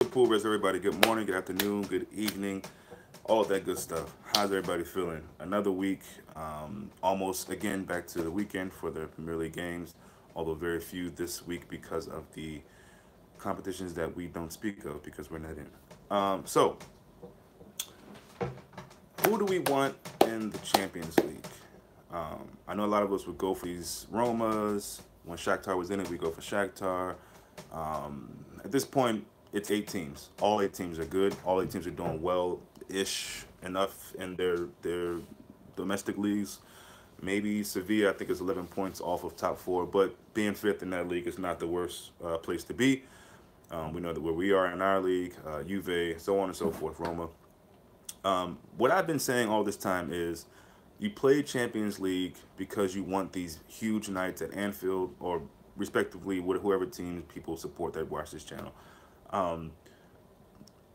Liverpool, rest everybody. Good morning, good afternoon, good evening, all of that good stuff. How's everybody feeling? Another week, almost again back to the weekend for the Premier League games, although very few this week because of the competitions that we don't speak of because we're not in. So, who do we want in the Champions League? I know a lot of us would go for these Romas. When Shakhtar was in it, we go for Shakhtar. At this point, it's 8 teams. All 8 teams are good. All 8 teams are doing well-ish enough in their domestic leagues. Maybe Sevilla, I think, is 11 points off of top four, but being fifth in that league is not the worst place to be. We know that where we are in our league, Juve, so on and so forth, Roma. What I've been saying all this time is you play Champions League because you want these huge nights at Anfield or respectively with whoever team people support that watch this channel. Um,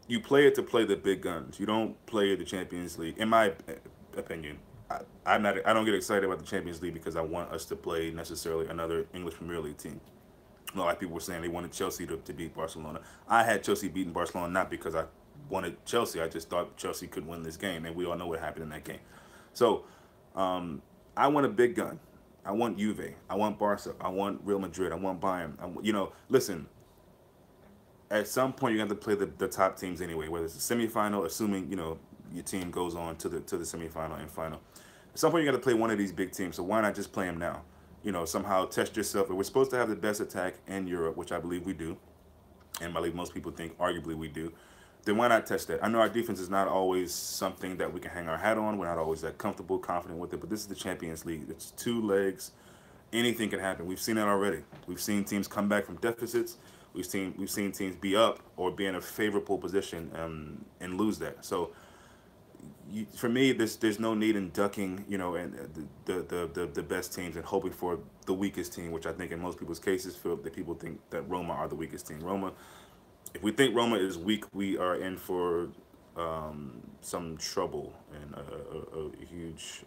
you play it to play the big guns. You don't play the Champions League, in my opinion. I'm not. I don't get excited about the Champions League because I want us to play necessarily another English Premier League team. A lot of people were saying they wanted Chelsea to beat Barcelona. I had Chelsea beating Barcelona not because I wanted Chelsea. I just thought Chelsea could win this game, and we all know what happened in that game. So I want a big gun. I want Juve. I want Barca. I want Real Madrid. I want Bayern. Listen. At some point, you have to play the top teams anyway. Whether it's a semifinal, assuming your team goes on to the semifinal and final. At some point, you got to play one of these big teams. So why not just play them now? Somehow test yourself. If we're supposed to have the best attack in Europe, which I believe we do, and I believe most people think arguably we do, then why not test that? I know our defense is not always something that we can hang our hat on. We're not always that comfortable, confident with it. But this is the Champions League. It's two legs. Anything can happen. We've seen it already. We've seen teams come back from deficits. We've seen teams be up or be in a favorable position and lose that. So for me, there's no need in ducking, and the best teams and hoping for the weakest team, which I think in most people's cases feel that people think that Roma are the weakest team. If we think Roma is weak, we are in for some trouble and a huge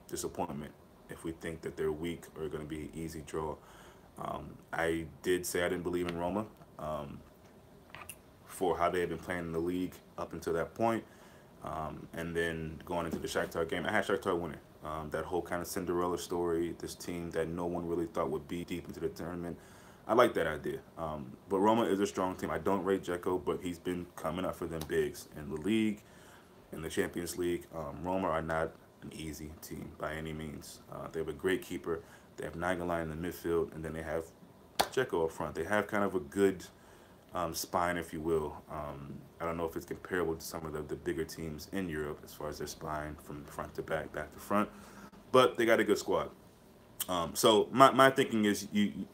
disappointment. If we think that they're weak or going to be an easy draw, I did say I didn't believe in Roma for how they had been playing in the league up until that point. And then going into the Shakhtar game, I had Shakhtar winning. That whole kind of Cinderella story, this team that no one really thought would be deep into the tournament. I like that idea. But Roma is a strong team. I don't rate Dzeko, but he's been coming up for them bigs in the league, in the Champions League. Roma are not an easy team by any means. They have a great keeper. They have Nainggolan in the midfield, and then they have Dzeko up front. They have kind of a good spine, if you will. I don't know if it's comparable to some of the bigger teams in Europe as far as their spine from front to back, back to front. But they got a good squad. So my thinking is,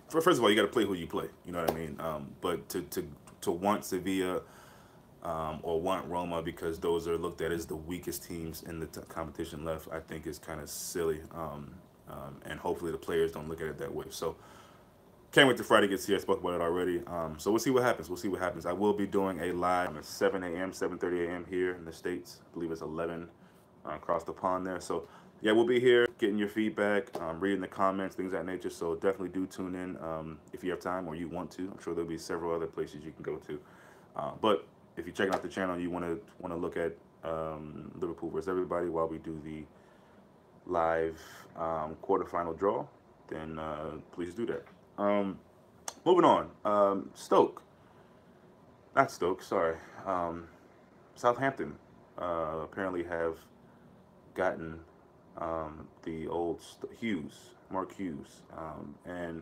first of all, you got to play who you play. You know what I mean? But to want Sevilla or want Roma because those are looked at as the weakest teams in the competition left, I think is kind of silly. And hopefully the players don't look at it that way. So can't wait till Friday gets here. I spoke about it already. So we'll see what happens. We'll see what happens. I will be doing a live at 7 a.m., 7:30 a.m. here in the States. I believe it's 11 across the pond there. So yeah, we'll be here getting your feedback, reading the comments, things of that nature. So definitely do tune in if you have time or you want to. I'm sure there'll be several other places you can go to. But if you're checking out the channel, you want to look at Liverpool versus everybody while we do the live quarterfinal draw, then please do that. Moving on, not Stoke, sorry, Southampton apparently have gotten the old Mark Hughes, and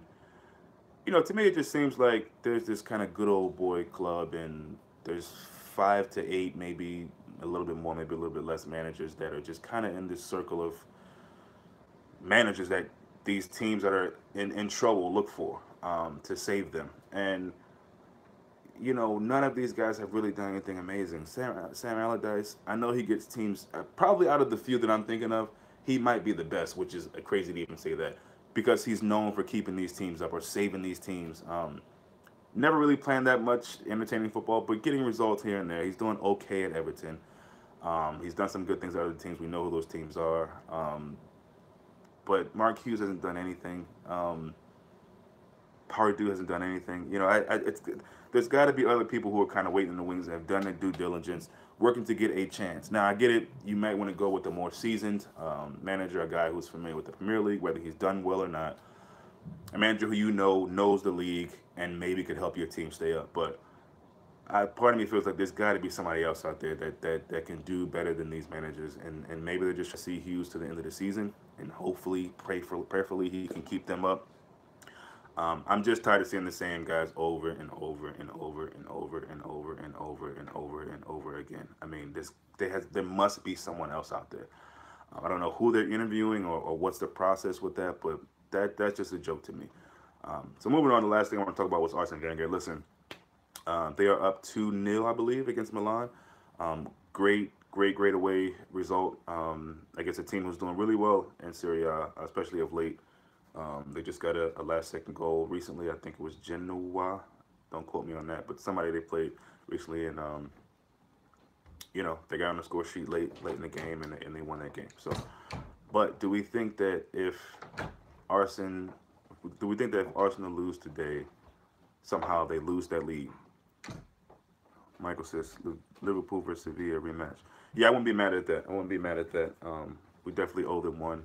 to me it just seems like there's this kind of good old boy club, and there's 5 to 8, maybe a little bit more, maybe a little bit less managers that are just kind of in this circle of managers that these teams that are in trouble look for to save them. And, none of these guys have really done anything amazing. Sam Allardyce, I know he gets teams, probably out of the few that I'm thinking of, he might be the best, which is crazy to even say that, because he's known for keeping these teams up or saving these teams. Never really playing that much entertaining football, but getting results here and there. He's doing okay at Everton. He's done some good things at other teams. We know who those teams are. But Mark Hughes hasn't done anything. Pardew hasn't done anything. You know, there's got to be other people who are kind of waiting in the wings and have done their due diligence, working to get a chance. Now, I get it. You might want to go with a more seasoned manager, a guy who's familiar with the Premier League, whether he's done well or not. A manager who you know knows the league and maybe could help your team stay up. But part of me feels like there's got to be somebody else out there that can do better than these managers, and maybe they're just trying to see Hughes to the end of the season, and hopefully, prayerfully, he can keep them up. I'm just tired of seeing the same guys over and over and over and over and over and over and over and over again. I mean, there must be someone else out there. I don't know who they're interviewing or what's the process with that, but that's just a joke to me. So moving on, the last thing I want to talk about was Arsene Wenger. Listen, they are up 2-0, I believe, against Milan. Great away result against a team who's doing really well in Serie A, especially of late. They just got a last-second goal recently. I think it was Genoa. Don't quote me on that, but somebody they played recently, and they got on the score sheet late in the game, and they won that game. So, but do we think that if Arsene lose today, somehow they lose that lead? Michael says Liverpool versus Sevilla rematch. Yeah, I wouldn't be mad at that. We definitely owe them one.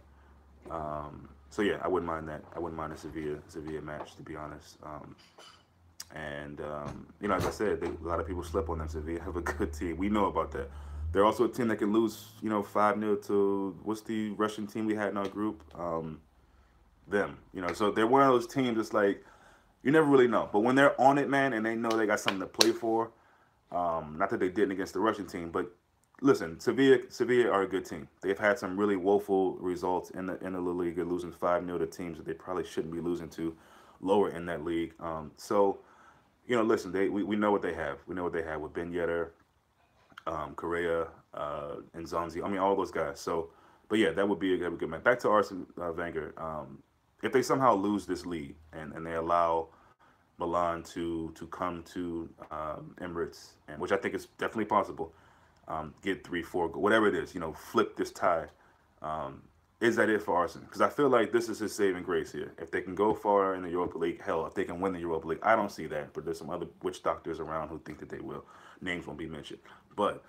So yeah, I wouldn't mind that. I wouldn't mind a Sevilla match, to be honest. As I said, a lot of people slept on them. Sevilla have a good team. We know about that. They're also a team that can lose, 5-0 to what's the Russian team we had in our group? Them. So they're one of those teams that's like you never really know. But when they're on it, man, and they know they got something to play for, not that they didn't against the Russian team, but listen, Sevilla are a good team. They've had some really woeful results in the La Liga, losing 5-0 to teams that they probably shouldn't be losing to lower in that league. Listen, we know what they have. We know what they have with Ben Yedder, Correa, and Zonzi. I mean, all those guys. So, but yeah, that would be a good match. Back to Arsene Wenger. If they somehow lose this lead and they allow Milan to come to Emirates, and which I think is definitely possible, get 3-4, whatever it is, flip this tie. Is that it for Arsene? Because I feel like this is his saving grace here. If they can go far in the Europa League, hell, if they can win the Europa League, I don't see that. But there's some other witch doctors around who think that they will. Names won't be mentioned. But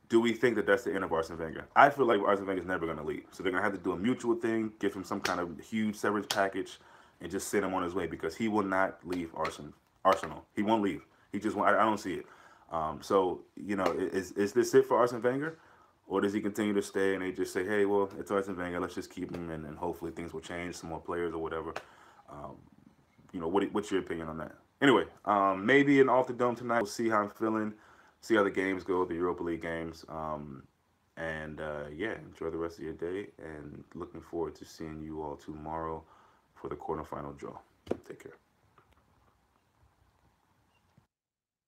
do we think that that's the end of Arsene Wenger? I feel like Arsene Wenger is never going to leave. So they're going to have to do a mutual thing, give him some kind of huge severance package, and just send him on his way because he will not leave Arsenal. He won't leave. He just won't. I don't see it. Is this it for Arsene Wenger? Or does he continue to stay and they just say, hey, well, it's Arsene Wenger, let's just keep him and hopefully things will change, some more players or whatever. What's your opinion on that? Anyway, maybe an off the dome tonight. We'll see how I'm feeling, see how the games go, the Europa League games. Enjoy the rest of your day and looking forward to seeing you all tomorrow for the quarterfinal draw. Take care.